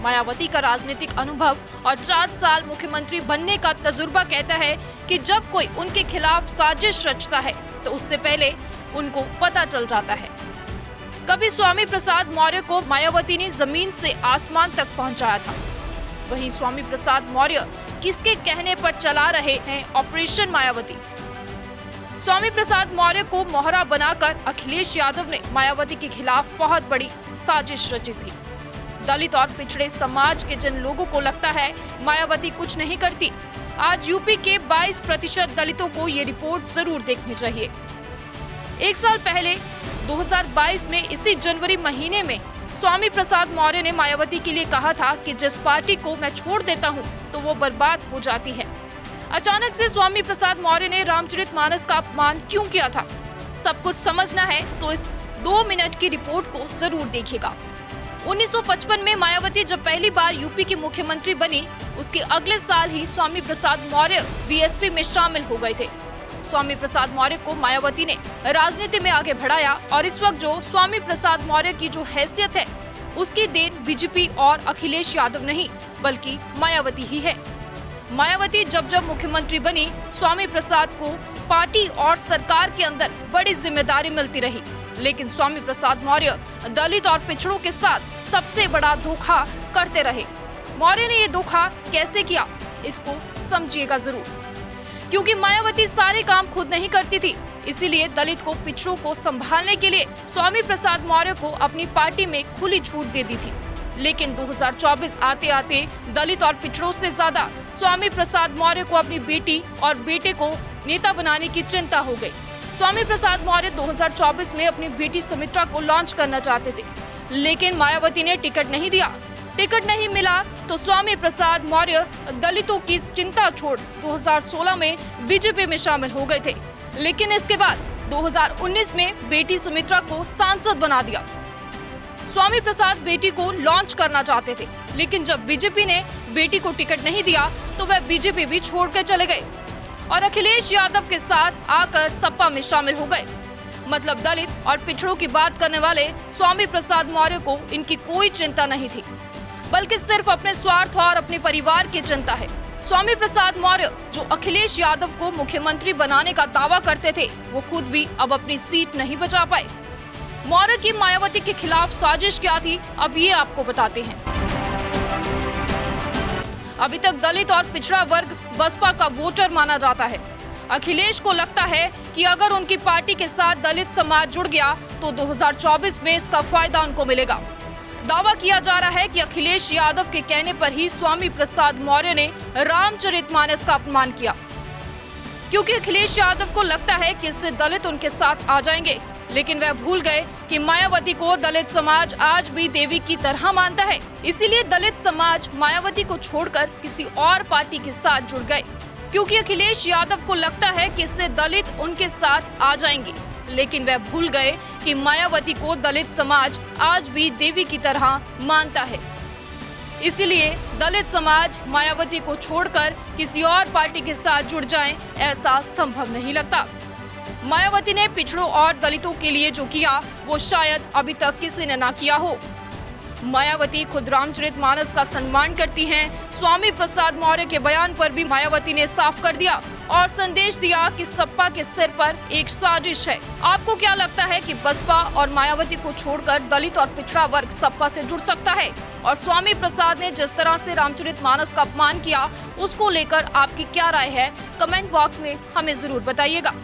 मायावती का राजनीतिक अनुभव और 4 साल मुख्यमंत्री बनने का तजुर्बा कहता है कि जब कोई उनके खिलाफ साजिश रचता है तो उससे पहले उनको पता चल जाता है। कभी स्वामी प्रसाद मौर्य को मायावती ने जमीन से आसमान तक पहुंचाया था, वहीं स्वामी प्रसाद मौर्य किसके कहने पर चला रहे हैं ऑपरेशन मायावती। स्वामी प्रसाद मौर्य को मोहरा बनाकर अखिलेश यादव ने मायावती के खिलाफ बहुत बड़ी साजिश रची थी। दलित और पिछड़े समाज के जिन लोगों को लगता है मायावती कुछ नहीं करती, आज यूपी के 22% दलितों को ये रिपोर्ट जरूर देखनी चाहिए। 1 साल पहले 2022 में इसी जनवरी महीने में स्वामी प्रसाद मौर्य ने मायावती के लिए कहा था कि जिस पार्टी को मैं छोड़ देता हूं तो वो बर्बाद हो जाती है। अचानक से स्वामी प्रसाद मौर्य ने रामचरितमानस का अपमान क्यों किया था? सब कुछ समझना है तो इस 2 मिनट की रिपोर्ट को जरूर देखिएगा। 1955 में मायावती जब पहली बार यूपी की मुख्यमंत्री बनी, उसके अगले साल ही स्वामी प्रसाद मौर्य बीएसपी में शामिल हो गए थे। स्वामी प्रसाद मौर्य को मायावती ने राजनीति में आगे बढ़ाया और इस वक्त जो स्वामी प्रसाद मौर्य की जो हैसियत है उसकी देन बीजेपी और अखिलेश यादव नहीं बल्कि मायावती ही है। मायावती जब जब मुख्यमंत्री बनी, स्वामी प्रसाद को पार्टी और सरकार के अंदर बड़ी जिम्मेदारी मिलती रही, लेकिन स्वामी प्रसाद मौर्य दलित और पिछड़ों के साथ सबसे बड़ा धोखा करते रहे। मौर्य ने ये धोखा कैसे किया, इसको समझिएगा जरूर, क्योंकि मायावती सारे काम खुद नहीं करती थी, इसीलिए दलित को पिछड़ों को संभालने के लिए स्वामी प्रसाद मौर्य को अपनी पार्टी में खुली छूट दे दी थी। लेकिन 2024 आते आते दलित और पिछड़ों से ज्यादा स्वामी प्रसाद मौर्य को अपनी बेटी और बेटे को नेता बनाने की चिंता हो गई। स्वामी प्रसाद मौर्य 2024 में अपनी बेटी सुमित्रा को लॉन्च करना चाहते थे, लेकिन मायावती ने टिकट नहीं दिया। टिकट नहीं मिला तो स्वामी प्रसाद मौर्य दलितों की चिंता छोड़ 2016 में बीजेपी में शामिल हो गए थे, लेकिन इसके बाद 2019 में बेटी सुमित्रा को सांसद बना दिया। स्वामी प्रसाद बेटी को लॉन्च करना चाहते थे, लेकिन जब बीजेपी ने बेटी को टिकट नहीं दिया तो वह बीजेपी भी छोड़कर चले गए और अखिलेश यादव के साथ आकर सपा में शामिल हो गए। मतलब दलित और पिछड़ों की बात करने वाले स्वामी प्रसाद मौर्य को इनकी कोई चिंता नहीं थी, बल्कि सिर्फ अपने स्वार्थ और अपने परिवार की चिंता है। स्वामी प्रसाद मौर्य जो अखिलेश यादव को मुख्यमंत्री बनाने का दावा करते थे, वो खुद भी अब अपनी सीट नहीं बचा पाए। मौर्य की मायावती के खिलाफ साजिश क्या थी, अब ये आपको बताते हैं। अभी तक दलित और पिछड़ा वर्ग बसपा का वोटर माना जाता है। अखिलेश को लगता है कि अगर उनकी पार्टी के साथ दलित समाज जुड़ गया तो 2024 में इसका फायदा उनको मिलेगा। दावा किया जा रहा है कि अखिलेश यादव के कहने पर ही स्वामी प्रसाद मौर्य ने रामचरितमानस का अपमान किया, क्योंकि अखिलेश यादव को लगता है कि इससे दलित उनके साथ आ जाएंगे, लेकिन वह भूल गए कि मायावती को दलित समाज आज भी देवी की तरह मानता है। इसीलिए दलित समाज मायावती को छोड़कर किसी और पार्टी के साथ जुड़ गए, क्योंकि अखिलेश यादव को लगता है कि इससे दलित उनके साथ आ जाएंगे, लेकिन वह भूल गए कि मायावती को दलित समाज आज भी देवी की तरह मानता है। इसीलिए दलित समाज मायावती को छोड़कर किसी और पार्टी के साथ जुड़ जाए, ऐसा संभव नहीं लगता। मायावती ने पिछड़ों और दलितों के लिए जो किया वो शायद अभी तक किसी ने ना किया हो। मायावती खुद रामचरितमानस का सम्मान करती हैं। स्वामी प्रसाद मौर्य के बयान पर भी मायावती ने साफ कर दिया और संदेश दिया कि सपा के सिर पर एक साजिश है। आपको क्या लगता है कि बसपा और मायावती को छोड़कर दलित और पिछड़ा वर्ग सपा से जुड़ सकता है? और स्वामी प्रसाद ने जिस तरह से रामचरितमानस का अपमान किया, उसको लेकर आपकी क्या राय है? कमेंट बॉक्स में हमें जरूर बताइएगा।